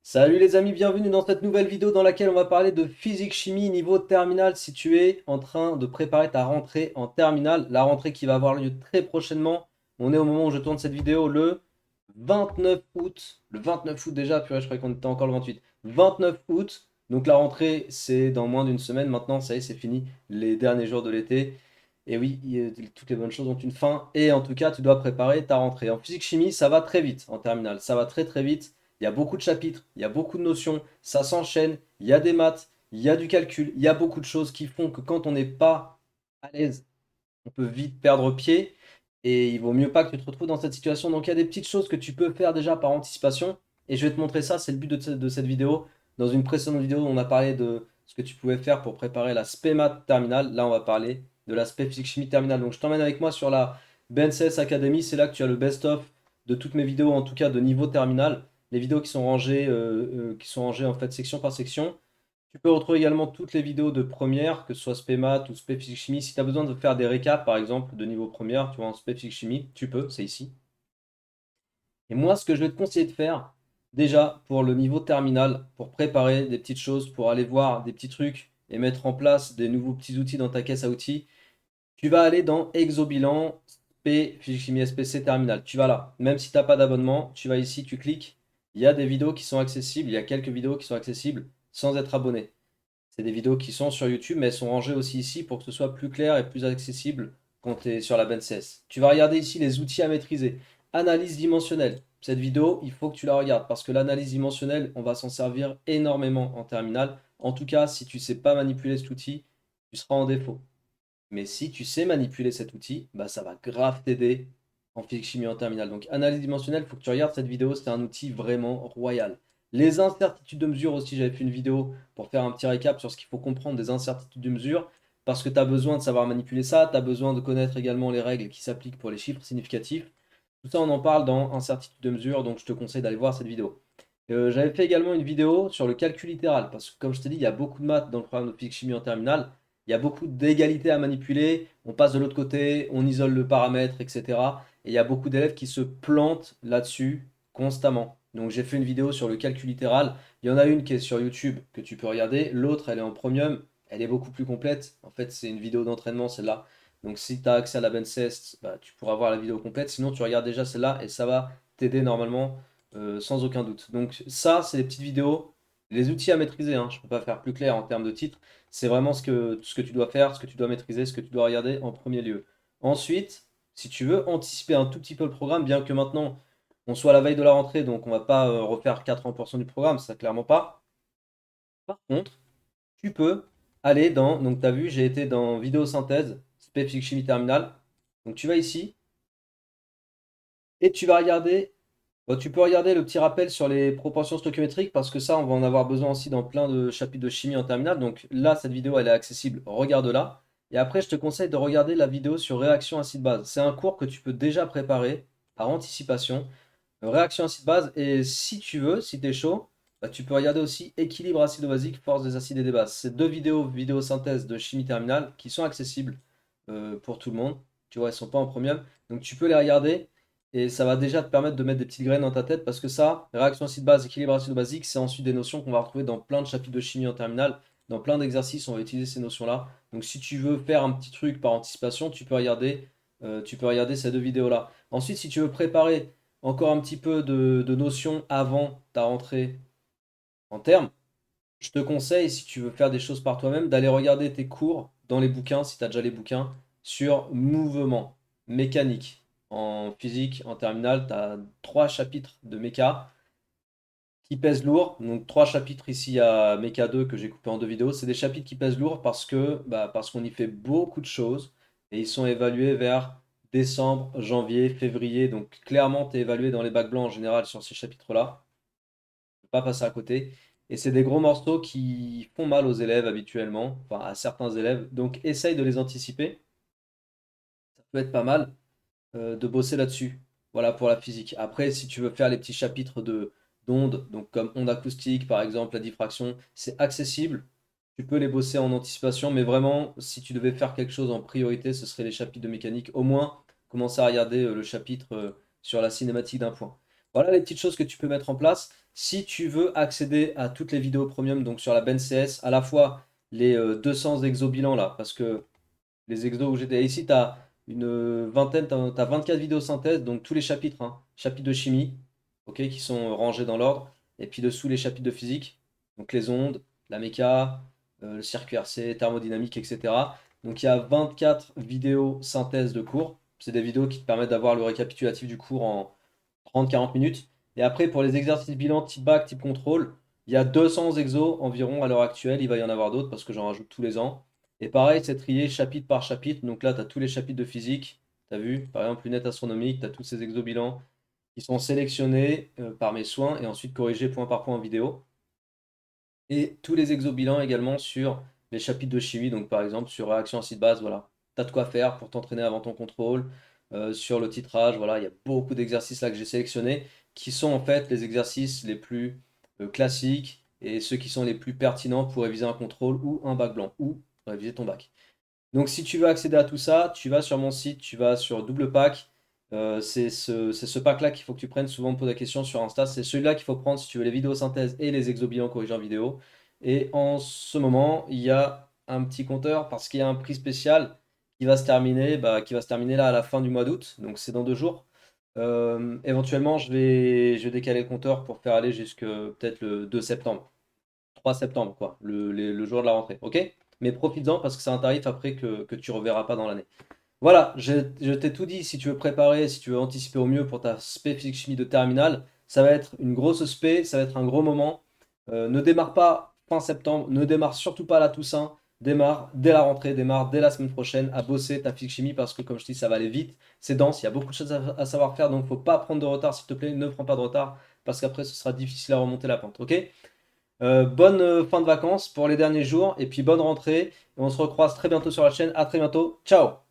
Salut les amis, bienvenue dans cette nouvelle vidéo dans laquelle on va parler de physique-chimie niveau terminale si tu es en train de préparer ta rentrée en terminale, la rentrée qui va avoir lieu très prochainement. On est au moment où je tourne cette vidéo le 29 août. Le 29 août déjà, purée, je croyais qu'on était encore le 28. 29 août, donc la rentrée c'est dans moins d'une semaine maintenant, ça y est, c'est fini, les derniers jours de l'été. Et oui, toutes les bonnes choses ont une fin et en tout cas tu dois préparer ta rentrée. En physique-chimie, ça va très vite en terminale, ça va très très vite. Il y a beaucoup de chapitres, il y a beaucoup de notions, ça s'enchaîne, il y a des maths, il y a du calcul, il y a beaucoup de choses qui font que quand on n'est pas à l'aise, on peut vite perdre pied et il vaut mieux pas que tu te retrouves dans cette situation. Donc il y a des petites choses que tu peux faire déjà par anticipation et je vais te montrer ça, c'est le but de cette vidéo. Dans une précédente vidéo, on a parlé de ce que tu pouvais faire pour préparer la spé maths terminale. Là, on va parler de l'aspect physique-chimie terminale. Donc je t'emmène avec moi sur la BNCS Academy, c'est là que tu as le best-of de toutes mes vidéos, en tout cas de niveau terminal. Les vidéos qui sont rangées en fait section par section. Tu peux retrouver également toutes les vidéos de première, que ce soit spé maths ou spé physique chimie. Si tu as besoin de faire des récaps, par exemple, de niveau première, tu vois, en spé physique chimie, tu peux, c'est ici. Et moi, ce que je vais te conseiller de faire, déjà pour le niveau terminal, pour préparer des petites choses, pour aller voir des petits trucs et mettre en place des nouveaux petits outils dans ta caisse à outils, tu vas aller dans Exobilan, P, Physique Chimie SPC Terminal. Tu vas là. Même si tu n'as pas d'abonnement, tu vas ici, tu cliques. Il y a des vidéos qui sont accessibles. Il y a quelques vidéos qui sont accessibles sans être abonné. C'est des vidéos qui sont sur YouTube, mais elles sont rangées aussi ici pour que ce soit plus clair et plus accessible quand tu es sur la BNCS. Tu vas regarder ici les outils à maîtriser. Analyse dimensionnelle. Cette vidéo, il faut que tu la regardes parce que l'analyse dimensionnelle, on va s'en servir énormément en terminale. En tout cas, si tu ne sais pas manipuler cet outil, tu seras en défaut. Mais si tu sais manipuler cet outil, bah ça va grave t'aider en physique chimie en terminale. Donc analyse dimensionnelle, il faut que tu regardes cette vidéo, c'est un outil vraiment royal. Les incertitudes de mesure aussi, j'avais fait une vidéo pour faire un petit récap sur ce qu'il faut comprendre des incertitudes de mesure, parce que tu as besoin de savoir manipuler ça, tu as besoin de connaître également les règles qui s'appliquent pour les chiffres significatifs. Tout ça, on en parle dans incertitude de mesure, donc je te conseille d'aller voir cette vidéo. J'avais fait également une vidéo sur le calcul littéral, parce que comme je t'ai dit, il y a beaucoup de maths dans le programme de physique chimie en terminale. Il y a beaucoup d'égalités à manipuler, on passe de l'autre côté, on isole le paramètre, etc. Et il y a beaucoup d'élèves qui se plantent là-dessus constamment. Donc j'ai fait une vidéo sur le calcul littéral. Il y en a une qui est sur YouTube que tu peux regarder. L'autre, elle est en premium. Elle est beaucoup plus complète. En fait, c'est une vidéo d'entraînement, celle-là. Donc si tu as accès à la BenCest, bah, tu pourras voir la vidéo complète. Sinon, tu regardes déjà celle-là et ça va t'aider normalement sans aucun doute. Donc ça, c'est les petites vidéos. Les outils à maîtriser, hein. Je ne peux pas faire plus clair en termes de titre. C'est vraiment ce que tu dois faire, ce que tu dois maîtriser, ce que tu dois regarder en premier lieu. Ensuite, si tu veux anticiper un tout petit peu le programme, bien que maintenant on soit à la veille de la rentrée, donc on va pas refaire 80% du programme, ça clairement pas. Par contre, tu peux aller dans, donc tu as vu, j'ai été dans vidéo synthèse, spé physique chimie terminale. Donc tu vas ici et tu vas regarder, bon, tu peux regarder le petit rappel sur les proportions stoichiométriques parce que ça, on va en avoir besoin aussi dans plein de chapitres de chimie en terminale. Donc là, cette vidéo, elle est accessible, regarde-la. Et après, je te conseille de regarder la vidéo sur réaction acide-base. C'est un cours que tu peux déjà préparer par anticipation. Réaction acide-base. Et si tu veux, si tu es chaud, bah, tu peux regarder aussi équilibre acido-basique, force des acides et des bases. C'est deux vidéos synthèse de chimie terminale qui sont accessibles pour tout le monde. Tu vois, elles sont pas en premium. Donc tu peux les regarder. Et ça va déjà te permettre de mettre des petites graines dans ta tête parce que ça, réaction acide-base, équilibre acido-basique, c'est ensuite des notions qu'on va retrouver dans plein de chapitres de chimie en terminale. Dans plein d'exercices, on va utiliser ces notions-là. Donc si tu veux faire un petit truc par anticipation, tu peux regarder ces deux vidéos-là. Ensuite, si tu veux préparer encore un petit peu de notions avant ta rentrée en termes, je te conseille, si tu veux faire des choses par toi-même, d'aller regarder tes cours dans les bouquins, si tu as déjà les bouquins, sur mouvement, mécanique. En physique, en terminale, tu as trois chapitres de méca qui pèsent lourd. Donc trois chapitres ici à méca 2 que j'ai coupé en deux vidéos. C'est des chapitres qui pèsent lourd parce qu'on y fait beaucoup de choses et ils sont évalués vers décembre, janvier, février. Donc clairement, tu es évalué dans les bacs blancs en général sur ces chapitres-là. Faut pas passer à côté. Et c'est des gros morceaux qui font mal aux élèves habituellement, enfin à certains élèves. Donc essaye de les anticiper. Ça peut être pas mal de bosser là-dessus. Voilà pour la physique. Après, si tu veux faire les petits chapitres de d'ondes, donc comme ondes acoustiques par exemple, la diffraction, c'est accessible. Tu peux les bosser en anticipation, mais vraiment, si tu devais faire quelque chose en priorité, ce serait les chapitres de mécanique. Au moins, commencer à regarder le chapitre sur la cinématique d'un point. Voilà les petites choses que tu peux mettre en place. Si tu veux accéder à toutes les vidéos premium, donc sur la BNCS, à la fois les 200 exos bilan là, parce que les exos où j'étais ici, tu as une vingtaine, tu as 24 vidéos synthèse, donc tous les chapitres, hein, chapitres de chimie, ok, qui sont rangés dans l'ordre, et puis dessous les chapitres de physique, donc les ondes, la méca, le circuit RC, thermodynamique, etc. Donc il y a 24 vidéos synthèse de cours. C'est des vidéos qui te permettent d'avoir le récapitulatif du cours en 30-40 minutes. Et après, pour les exercices bilan type bac, type contrôle, il y a 200 exos environ à l'heure actuelle. Il va y en avoir d'autres parce que j'en rajoute tous les ans. Et pareil, c'est trié chapitre par chapitre. Donc là, tu as tous les chapitres de physique. Tu as vu, par exemple, lunettes astronomiques, tu as tous ces exos bilans qui sont sélectionnés par mes soins et ensuite corrigés point par point en vidéo. Et tous les exobilans également sur les chapitres de chimie, donc par exemple sur réaction acide-base, voilà. Tu as de quoi faire pour t'entraîner avant ton contrôle. Sur le titrage, voilà, il y a beaucoup d'exercices là que j'ai sélectionnés qui sont en fait les exercices les plus classiques et ceux qui sont les plus pertinents pour réviser un contrôle ou un bac blanc ou réviser ton bac. Donc si tu veux accéder à tout ça, tu vas sur mon site, tu vas sur double pack. C'est ce pack-là qu'il faut que tu prennes. Souvent on me pose la question sur Insta. C'est celui-là qu'il faut prendre si tu veux les vidéos synthèse et les exobilans corrigés en vidéo. Et en ce moment, il y a un petit compteur parce qu'il y a un prix spécial qui va se terminer, qui va se terminer là à la fin du mois d'août. Donc c'est dans 2 jours. Éventuellement, je vais décaler le compteur pour faire aller jusque peut-être le 2 septembre. 3 septembre, quoi, le jour de la rentrée, ok? Mais profites-en parce que c'est un tarif après que tu reverras pas dans l'année. Voilà, je t'ai tout dit. Si tu veux préparer, si tu veux anticiper au mieux pour ta spé physique chimie de terminale, ça va être une grosse spé, ça va être un gros moment. Ne démarre pas fin septembre, ne démarre surtout pas la Toussaint. Démarre dès la rentrée, démarre dès la semaine prochaine à bosser ta physique chimie parce que, comme je dis, ça va aller vite, c'est dense, il y a beaucoup de choses à savoir faire donc faut pas prendre de retard, s'il te plaît, ne prends pas de retard parce qu'après ce sera difficile à remonter la pente, ok? Bonne fin de vacances pour les derniers jours et puis bonne rentrée. Et on se recroise très bientôt sur la chaîne. À très bientôt. Ciao!